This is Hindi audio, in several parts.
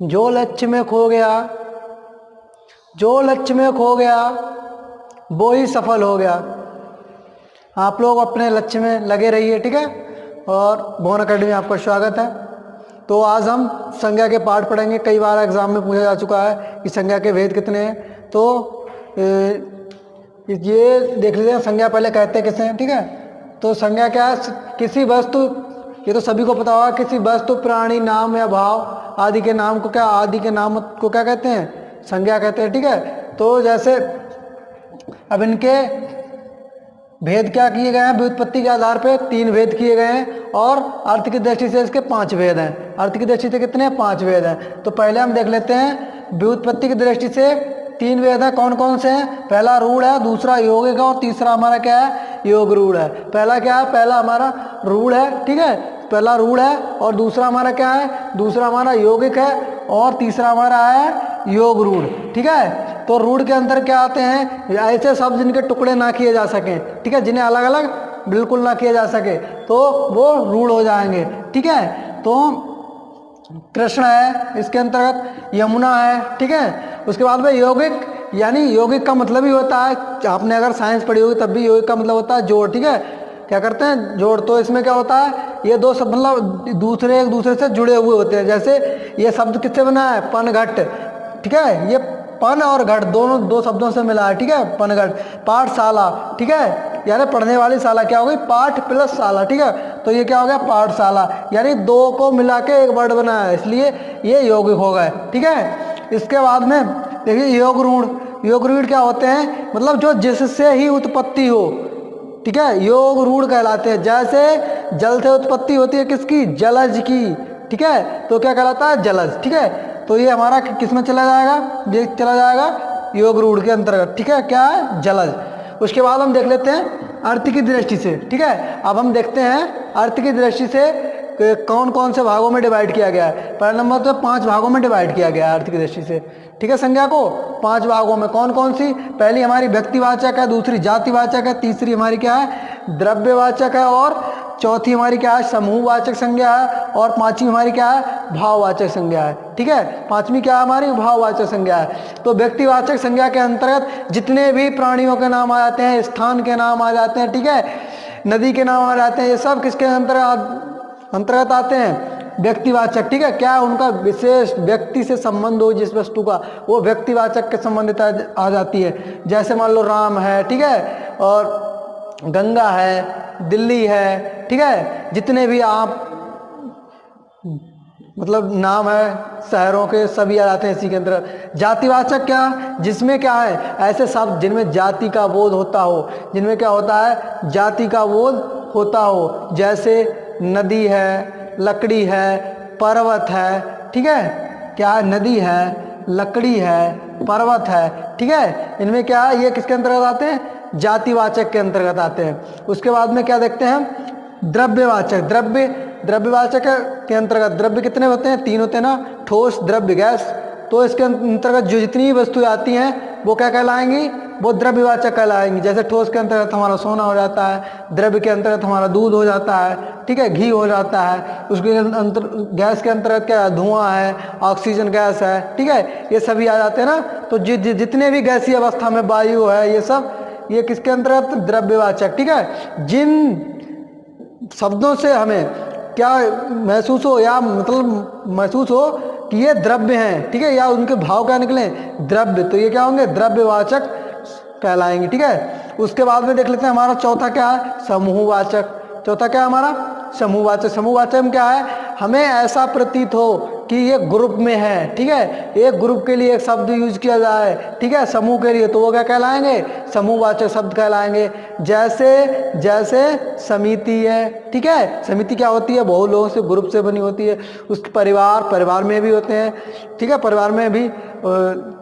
जो लक्ष्य में खो गया, जो लक्ष्य में खो गया वो ही सफल हो गया। आप लोग अपने लक्ष्य में लगे रहिए, ठीक है। और भुवन अकेडमी में आपका स्वागत है। तो आज हम संज्ञा के पाठ पढ़ेंगे। कई बार एग्जाम में पूछा जा चुका है कि संज्ञा के भेद कितने हैं। तो ये देख लीजिए, संज्ञा पहले कहते हैं किसे हैं, ठीक है। तो संज्ञा क्या है? किसी वस्तु, ये तो सभी को पता होगा, किसी वस्तु, प्राणी, नाम या भाव आदि के नाम को क्या, आदि के नाम को क्या कहते हैं? संज्ञा कहते हैं, ठीक है। तो जैसे अब इनके भेद क्या किए गए हैं? व्युत्पत्ति के आधार पे 3 भेद किए गए हैं और अर्थ की दृष्टि से इसके 5 भेद हैं। अर्थ की दृष्टि से कितने हैं? 5 भेद हैं। तो पहले हम देख लेते हैं व्युत्पत्ति की दृष्टि से 3 वेद हैं। कौन कौन से हैं? पहला रूढ़ है, दूसरा यौगिक है और तीसरा हमारा क्या है? योग रूढ़ है। पहला क्या है? पहला हमारा रूढ़ है, ठीक है। पहला रूढ़ है और दूसरा हमारा क्या है? दूसरा हमारा यौगिक है और तीसरा हमारा है योग रूढ़, ठीक है। तो रूढ़ के अंदर क्या आते हैं? ऐसे शब्द जिनके टुकड़े ना किए जा सकें, ठीक है, जिन्हें अलग अलग बिल्कुल ना किए जा सके, तो वो रूढ़ हो जाएंगे, ठीक है। तो कृष्ण है, इसके अंतर्गत यमुना है, ठीक है। उसके बाद में यौगिक, यानी यौगिक का मतलब ही होता है, आपने अगर साइंस पढ़ी होगी तब भी यौगिक का मतलब होता है जोड़, ठीक है। क्या करते हैं? जोड़। तो इसमें क्या होता है? ये दो शब्द मतलब एक दूसरे से जुड़े हुए होते हैं। जैसे ये शब्द किससे बना है? पन घट, ठीक है। ये पन और घट दोनों 2 शब्दों से मिला है, ठीक है। पन घट। पाठशाला, ठीक है, यानी पढ़ने वाली शाला क्या हो गई? पाठ प्लस शाला, ठीक है। तो ये क्या हो गया? पाठशाला, यानी 2 को मिला के एक वर्ड बना है, इसलिए ये यौगिक हो गए, ठीक है। इसके बाद में देखिए योग रूढ़। योग रूढ़ क्या होते हैं? मतलब जो जिससे ही उत्पत्ति हो, ठीक है, योग रूढ़ कहलाते हैं। जैसे जल से उत्पत्ति होती है किसकी? जलज की, ठीक है। तो क्या कहलाता है? जलज, ठीक है। तो ये हमारा किस में चला जाएगा? ये चला जाएगा योग रूढ़ के अंतर्गत, ठीक है। क्या है? जलज। उसके बाद हम देख लेते हैं अर्थ की दृष्टि से, ठीक है। अब हम देखते हैं अर्थ की दृष्टि से कौन कौन से भागों में डिवाइड किया गया है। पहले नंबर तो 5 भागों में डिवाइड किया गया है अर्थ की दृष्टि से, ठीक है। संज्ञा को 5 भागों में। कौन कौन सी? पहली हमारी व्यक्तिवाचक है, दूसरी जातिवाचक है, तीसरी हमारी क्या है? द्रव्यवाचक है और चौथी हमारी क्या है? समूहवाचक संज्ञा है और 5वीं हमारी क्या है? भाववाचक संज्ञा है, ठीक है। 5वीं क्या है हमारी? भाववाचक संज्ञा है। तो व्यक्तिवाचक संज्ञा के अंतर्गत जितने भी प्राणियों के नाम आ जाते हैं, स्थान के नाम आ जाते हैं, ठीक है, नदी के नाम आ जाते हैं, ये सब किसके अंतर्गत आते हैं? व्यक्तिवाचक, ठीक है। क्या उनका विशेष व्यक्ति से संबंध हो जिस वस्तु का, वो व्यक्तिवाचक के संबंधित आ जाती है। जैसे मान लो राम है, ठीक है, और गंगा है, दिल्ली है, ठीक है, जितने भी आप मतलब नाम है शहरों के, सभी आ जाते हैं इसी के अंदर। जातिवाचक क्या? जिसमें क्या है? ऐसे शब्द जिनमें जाति का बोध होता हो, जिनमें क्या होता है? जाति का बोध होता हो। जैसे नदी है, लकड़ी है, पर्वत है, ठीक है। क्या है? नदी है, लकड़ी है, पर्वत है, ठीक है। इनमें क्या है? ये किसके अंतर्गत आते हैं? जातिवाचक के अंतर्गत आते हैं। उसके बाद में क्या देखते हैं? द्रव्यवाचक। द्रव्यवाचक के अंतर्गत द्रव्य कितने होते हैं? 3 होते हैं ना, ठोस, द्रव्य, गैस। तो इसके अंतर्गत जो जितनी वस्तुएं आती हैं वो क्या कहलाएंगी? वो द्रव्यवाचक कहलाएंगी। जैसे ठोस के अंतर्गत हमारा सोना हो जाता है, द्रव्य के अंतर्गत हमारा दूध हो जाता है, ठीक है, घी हो जाता है। उसके गैस के अंतर्गत क्या है? धुआं है, ऑक्सीजन गैस है, ठीक है, ये सभी आ जाते हैं ना। तो जितने भी गैसीय अवस्था में वायु है, ये सब ये किसके अंतर्गत? द्रव्यवाचक, ठीक है। जिन शब्दों से हमें क्या महसूस हो, या मतलब महसूस हो कि ये द्रव्य हैं, ठीक है, या उनके भाव क्या निकले? द्रव्य, तो ये क्या होंगे? द्रव्यवाचक कहलाएंगे, ठीक है। उसके बाद में देख लेते हैं हमारा चौथा क्या है? समूहवाचक। चौथा क्या है हमारा? समूहवाचक। समूहवाचक में क्या है? हमें ऐसा प्रतीत हो कि ये ग्रुप में है, ठीक है, एक ग्रुप के लिए एक शब्द यूज किया जाए, ठीक है, समूह के लिए, तो वो क्या कहलाएंगे? समूहवाचक शब्द कहलाएंगे। जैसे समिति है, ठीक है। समिति क्या होती है? बहुत लोगों से, ग्रुप से बनी होती है। उसके परिवार में भी होते हैं, ठीक है, परिवार में भी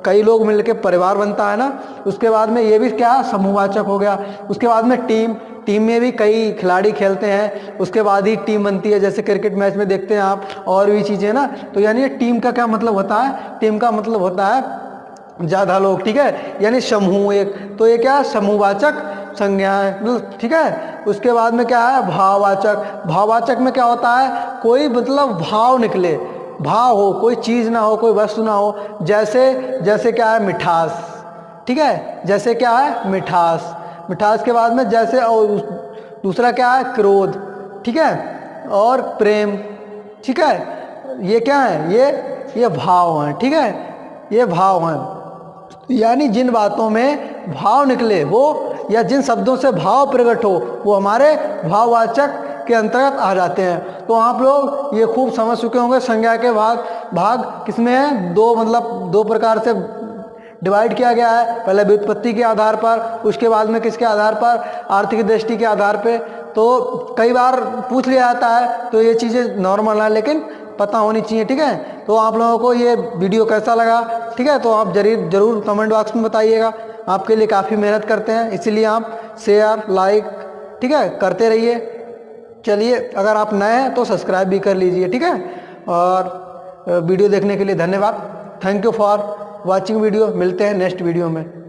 कई लोग मिलकर परिवार बनता है ना। उसके बाद में ये भी क्या? समूहवाचक हो गया। उसके बाद में टीम में भी कई खिलाड़ी खेलते हैं, उसके बाद ही टीम बनती है। जैसे क्रिकेट मैच में देखते हैं आप, और भी चीज़ें ना। तो यानी टीम का क्या मतलब होता है? टीम का मतलब होता है ज़्यादा लोग, ठीक है, यानी समूह एक। तो ये क्या? समूहवाचक संज्ञा है, ठीक है। उसके बाद में क्या है? भाववाचक। भाववाचक में क्या होता है? कोई मतलब भाव निकले, भाव हो, कोई चीज़ ना हो, कोई वस्तु ना हो। जैसे क्या है, मिठास, ठीक है, जैसे क्या है, मिठास। मिठास के बाद में जैसे, और दूसरा क्या है, क्रोध, ठीक है, और प्रेम, ठीक है। ये क्या है, ये भाव हैं, ठीक है, ये भाव हैं। यानी जिन बातों में भाव निकले वो, या जिन शब्दों से भाव प्रकट हो, वो हमारे भाववाचक के अंतर्गत आ जाते हैं। तो आप लोग ये खूब समझ चुके होंगे संज्ञा के भाग किसमें है, दो प्रकार से डिवाइड किया गया है। पहले व्युत्पत्ति के आधार पर, उसके बाद में किसके आधार पर, आर्थिक दृष्टि के आधार पे। तो कई बार पूछ लिया जाता है, तो ये चीज़ें नॉर्मल है, लेकिन पता होनी चाहिए, ठीक है। तो आप लोगों को ये वीडियो कैसा लगा, ठीक है, तो आप जरूर कमेंट बॉक्स में बताइएगा। आपके लिए काफ़ी मेहनत करते हैं, इसीलिए आप शेयर लाइक, ठीक है, करते रहिए। चलिए, अगर आप नए हैं तो सब्सक्राइब भी कर लीजिए, ठीक है। और वीडियो देखने के लिए धन्यवाद। Thank you for watching video. मिलते हैं नेक्स्ट वीडियो में।